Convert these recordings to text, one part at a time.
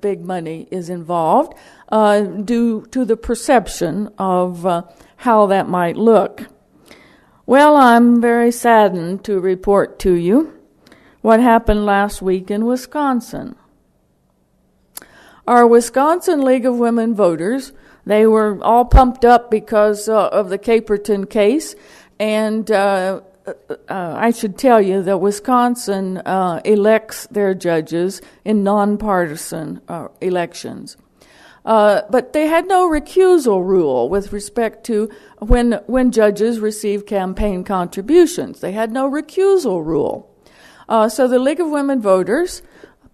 big money is involved due to the perception of how that might look. Well, I'm very saddened to report to you what happened last week in Wisconsin. Our Wisconsin League of Women Voters, they were all pumped up because of the Caperton case, and I should tell you that Wisconsin elects their judges in nonpartisan elections. But they had no recusal rule with respect to when judges receive campaign contributions. They had no recusal rule. So the League of Women Voters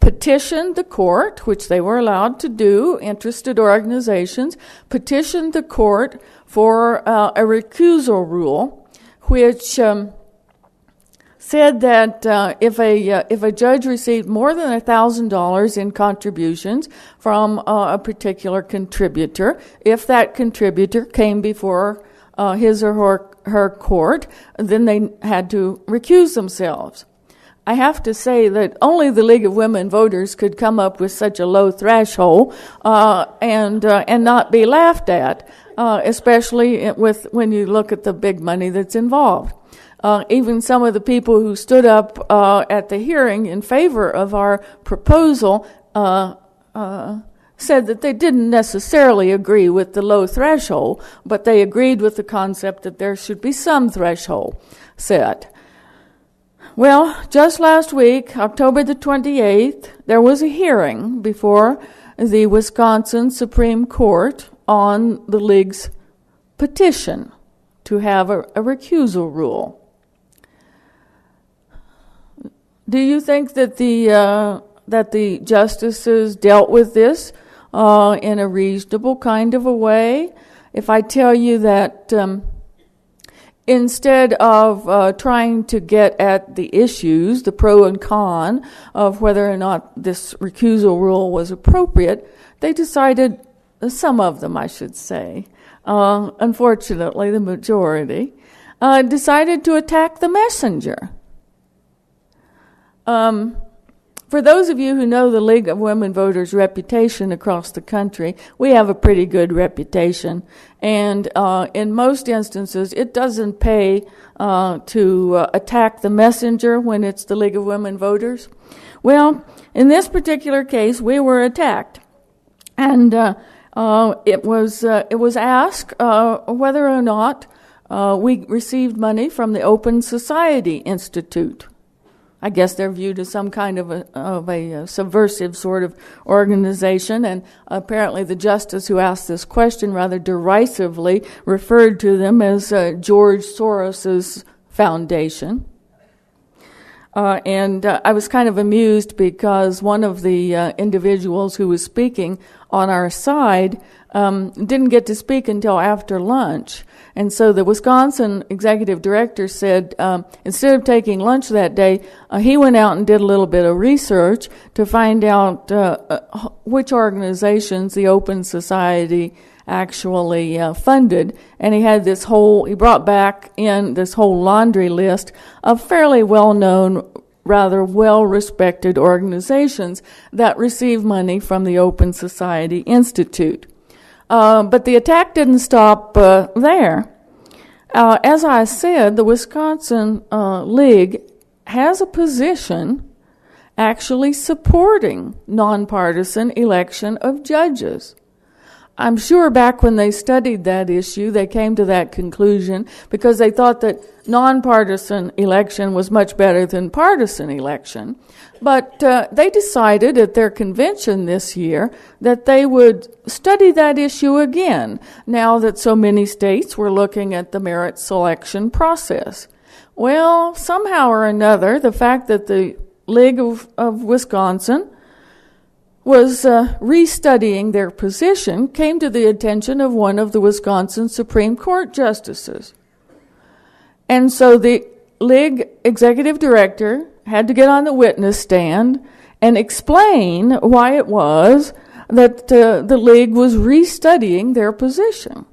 petitioned the court, which they were allowed to do, interested organizations, petitioned the court for a recusal rule, which said that if a judge received more than $1,000 in contributions from a particular contributor, if that contributor came before his or her court, then they had to recuse themselves. I have to say that only the League of Women Voters could come up with such a low threshold and not be laughed at, especially when you look at the big money that's involved. Even some of the people who stood up at the hearing in favor of our proposal said that they didn't necessarily agree with the low threshold, but they agreed with the concept that there should be some threshold set. Well, just last week, October the 28th, there was a hearing before the Wisconsin Supreme Court on the League's petition to have a recusal rule. Do you think that the justices dealt with this in a reasonable kind of a way? If I tell you that instead of trying to get at the issues, the pro and con of whether or not this recusal rule was appropriate, they decided, some of them I should say, unfortunately the majority, decided to attack the messenger. For those of you who know the League of Women Voters' reputation across the country, we have a pretty good reputation. And in most instances, it doesn't pay to attack the messenger when it's the League of Women Voters. Well, in this particular case, we were attacked. And it was asked whether or not we received money from the Open Society Institute. I guess they're viewed as some kind of a subversive sort of organization, and apparently the justice who asked this question rather derisively referred to them as George Soros's foundation. And I was kind of amused because one of the individuals who was speaking on our side didn't get to speak until after lunch. And so the Wisconsin executive director said instead of taking lunch that day, he went out and did a little bit of research to find out which organizations the Open Society actually funded. And he brought back in this whole laundry list of fairly well-known, rather well-respected organizations that receive money from the Open Society Institute. But the attack didn't stop there. As I said, the Wisconsin League has a position actually supporting nonpartisan election of judges. I'm sure back when they studied that issue, they came to that conclusion because they thought that nonpartisan election was much better than partisan election. But they decided at their convention this year that they would study that issue again, now that so many states were looking at the merit selection process. Well, somehow or another, the fact that the League of Wisconsin was restudying their position came to the attention of one of the Wisconsin Supreme Court justices. And so the League executive director had to get on the witness stand and explain why it was that the League was restudying their position.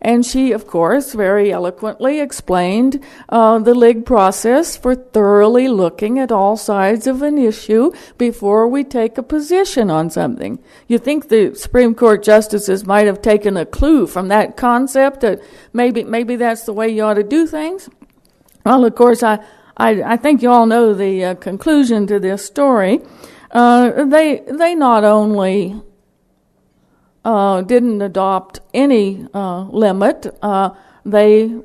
And she, of course, very eloquently explained the league process for thoroughly looking at all sides of an issue before we take a position on something. You think the Supreme Court justices might have taken a clue from that concept that maybe that's the way you ought to do things? Well, of course, I think you all know the conclusion to this story. They not only didn't adopt any limit. They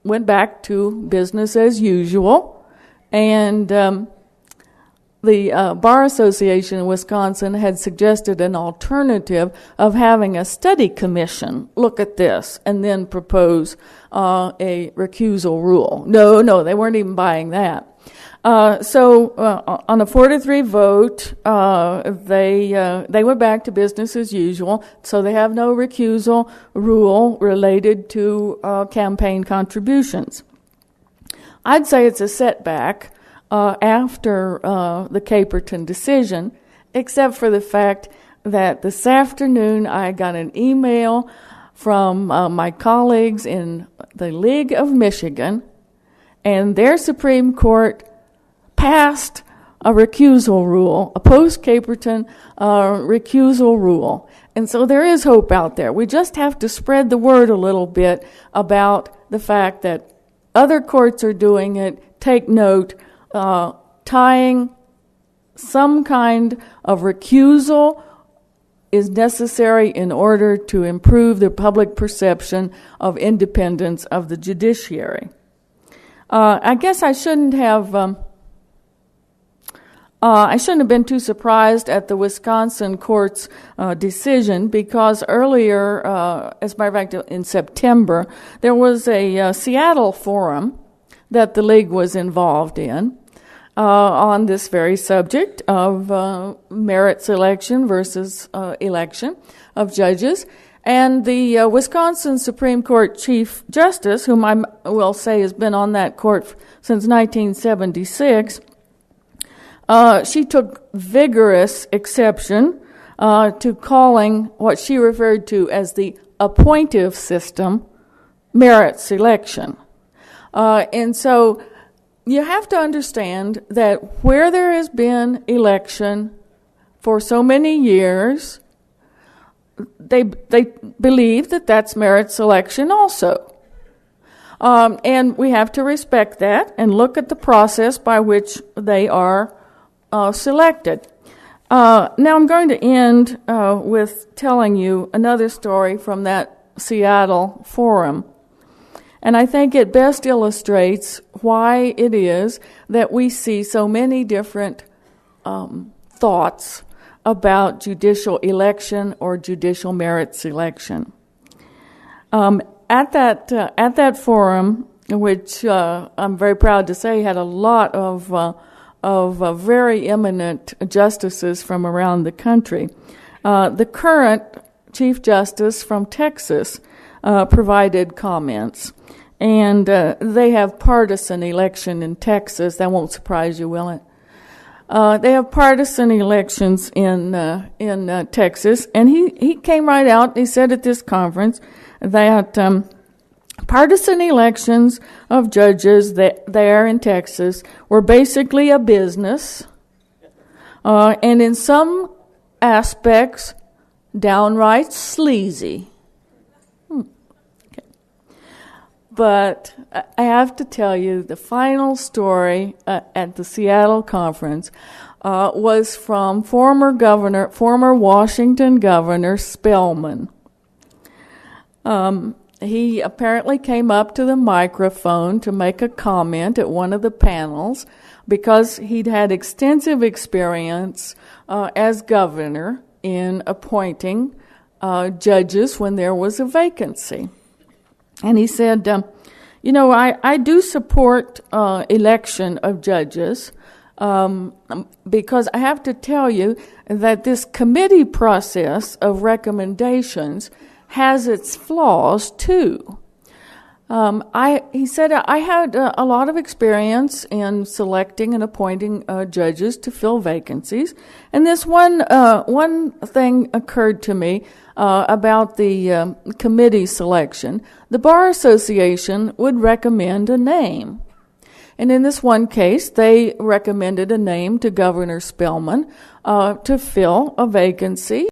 went back to business as usual, and the Bar Association in Wisconsin had suggested an alternative of having a study commission look at this and then propose a recusal rule. No, they weren't even buying that. So on a 4-3 vote, they went back to business as usual. So they have no recusal rule related to campaign contributions. I'd say it's a setback after the Caperton decision, except for the fact that this afternoon I got an email from my colleagues in the League of Michigan, and their Supreme Court passed a recusal rule, a post-Caperton recusal rule. And so there is hope out there. We just have to spread the word a little bit about the fact that other courts are doing it. Take note, tying some kind of recusal is necessary in order to improve the public perception of independence of the judiciary. I guess I shouldn't have been too surprised at the Wisconsin court's decision, because earlier, as a matter of fact, in September, there was a Seattle forum that the league was involved in on this very subject of merit selection versus election of judges. And the Wisconsin Supreme Court Chief Justice, whom I will say has been on that court since 1976, she took vigorous exception to calling what she referred to as the appointive system merit selection. And so you have to understand that where there has been election for so many years, they believe that that's merit selection also. And we have to respect that and look at the process by which they are selected. Now I'm going to end with telling you another story from that Seattle forum. And I think it best illustrates why it is that we see so many different thoughts about judicial election or judicial merit selection. At that forum, which I'm very proud to say had a lot of very eminent justices from around the country, the current Chief Justice from Texas provided comments. And they have partisan election in Texas. That won't surprise you, will it? They have partisan elections in Texas, and he came right out and he said at this conference that partisan elections of judges there in Texas were basically a business, and in some aspects downright sleazy. But I have to tell you, the final story at the Seattle conference was from former Washington Governor Spellman. He apparently came up to the microphone to make a comment at one of the panels because he'd had extensive experience as governor in appointing judges when there was a vacancy. And he said, I do support election of judges because I have to tell you that this committee process of recommendations has its flaws too. He said, I had a lot of experience in selecting and appointing judges to fill vacancies, and this one thing occurred to me about the committee selection. The Bar Association would recommend a name. And in this one case, they recommended a name to Governor Spellman to fill a vacancy